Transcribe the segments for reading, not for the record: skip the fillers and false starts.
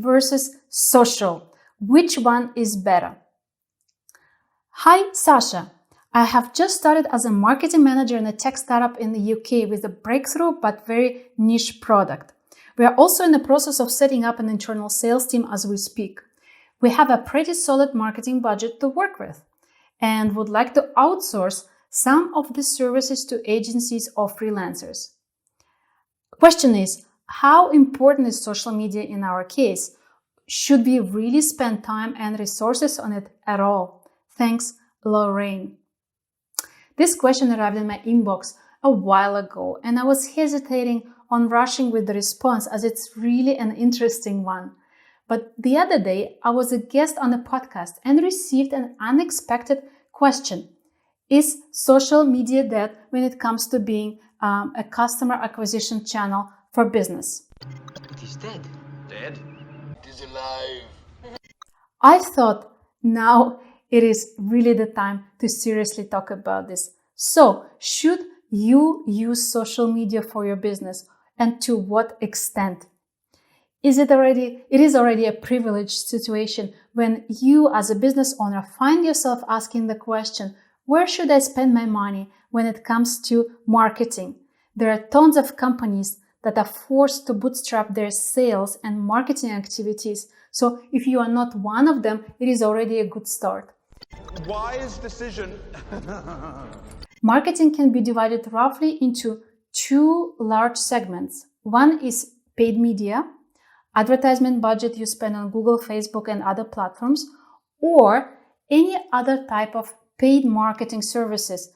versus social. Which one is better? Hi, Sasha. I have just started as a marketing manager in a tech startup in the UK with a breakthrough but very niche product. We are also in the process of setting up an internal sales team as we speak. We have a pretty solid marketing budget to work with and would like to outsource some of the services to agencies or freelancers. Question is, how important is social media in our case? Should we really spend time and resources on it at all? Thanks, Lorraine. This question arrived in my inbox a while ago, and I was hesitating on rushing with the response as it's really an interesting one. But the other day, I was a guest on a podcast and received an unexpected question. Is social media dead when it comes to being a customer acquisition channel for business? But he's dead. Dead? He's alive. I thought now it is really the time to seriously talk about this. So, should you use social media for your business, and to what extent? It is already a privileged situation when you as a business owner find yourself asking the question, where should I spend my money when it comes to marketing? There are tons of companies that are forced to bootstrap their sales and marketing activities. So if you are not one of them, it is already a good start. Wise decision. Marketing can be divided roughly into two large segments. One is paid media, advertisement budget you spend on Google, Facebook, and other platforms, or any other type of paid marketing services,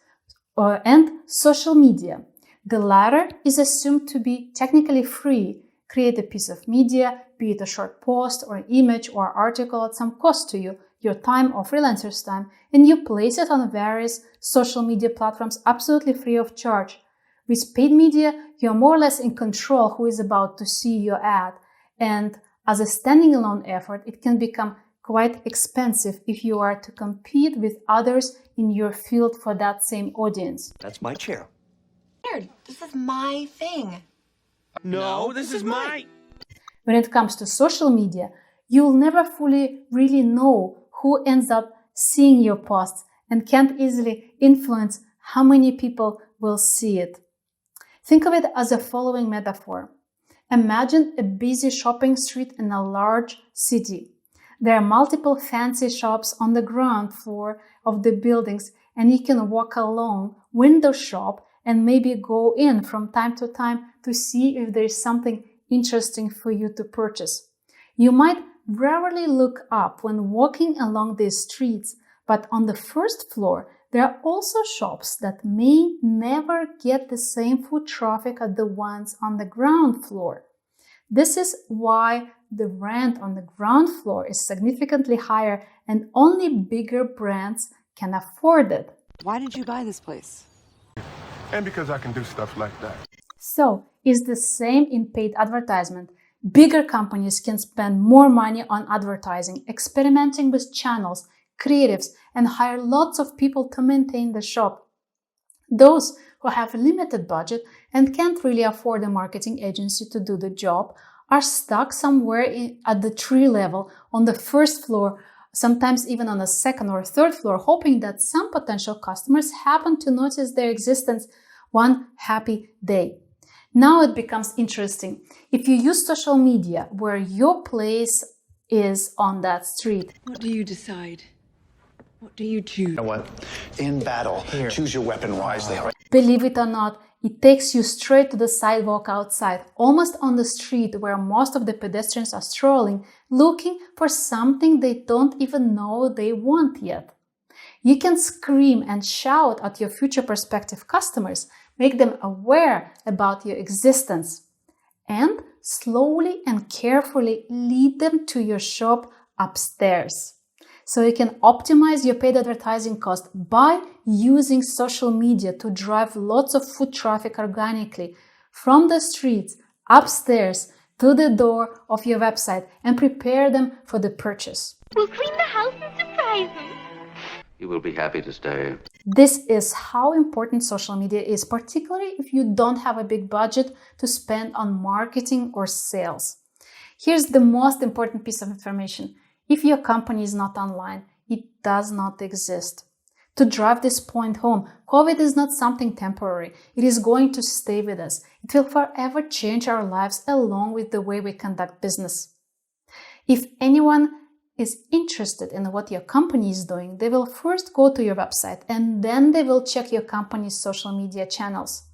and social media. The latter is assumed to be technically free. Create a piece of media, be it a short post or an image or article at some cost to you, your time or freelancer's time, and you place it on various social media platforms absolutely free of charge. With paid media, you're more or less in control who is about to see your ad. And as a standing alone effort, it can become quite expensive if you are to compete with others in your field for that same audience. That's my chair. Weird. This is my thing. No, this is mine. When it comes to social media, you'll never fully really know who ends up seeing your posts and can't easily influence how many people will see it. Think of it as a following metaphor. Imagine a busy shopping street in a large city. There are multiple fancy shops on the ground floor of the buildings, and you can walk along, window shop, and maybe go in from time to time to see if there is something interesting for you to purchase. You might rarely look up when walking along these streets, but on the first floor, there are also shops that may never get the same foot traffic as the ones on the ground floor. This is why the rent on the ground floor is significantly higher and only bigger brands can afford it. Why did you buy this place? And because I can do stuff like that. So, it's the same in paid advertisement. Bigger companies can spend more money on advertising, experimenting with channels, creatives, and hire lots of people to maintain the shop. Those who have a limited budget and can't really afford a marketing agency to do the job are stuck somewhere at the tree level on the first floor, sometimes even on the second or third floor, hoping that some potential customers happen to notice their existence one happy day. Now it becomes interesting. If you use social media where your place is on that street. What do you decide? What do you choose? You know what? In battle, choose your weapon wisely. Believe it or not, it takes you straight to the sidewalk outside, almost on the street where most of the pedestrians are strolling, looking for something they don't even know they want yet. You can scream and shout at your future prospective customers, make them aware about your existence, and slowly and carefully lead them to your shop upstairs. So you can optimize your paid advertising cost by using social media to drive lots of foot traffic organically from the streets upstairs to the door of your website and prepare them for the purchase. We'll clean the house and surprise them. You will be happy to stay. This is how important social media is, particularly if you don't have a big budget to spend on marketing or sales. Here's the most important piece of information. If your company is not online, it does not exist. To drive this point home, COVID is not something temporary. It is going to stay with us. It will forever change our lives along with the way we conduct business. If anyone is interested in what your company is doing, they will first go to your website and then they will check your company's social media channels.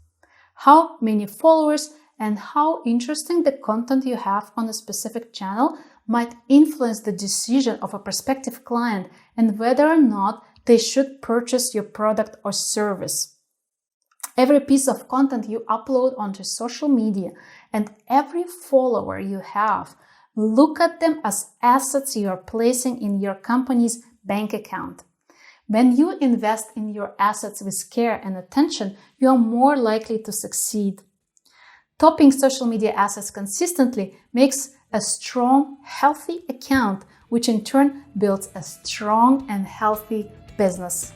How many followers and how interesting the content you have on a specific channel might influence the decision of a prospective client and whether or not they should purchase your product or service. Every piece of content you upload onto social media and every follower you have, look at them as assets you are placing in your company's bank account. When you invest in your assets with care and attention, you are more likely to succeed. Topping social media assets consistently makes a strong, healthy account, which in turn builds a strong and healthy business.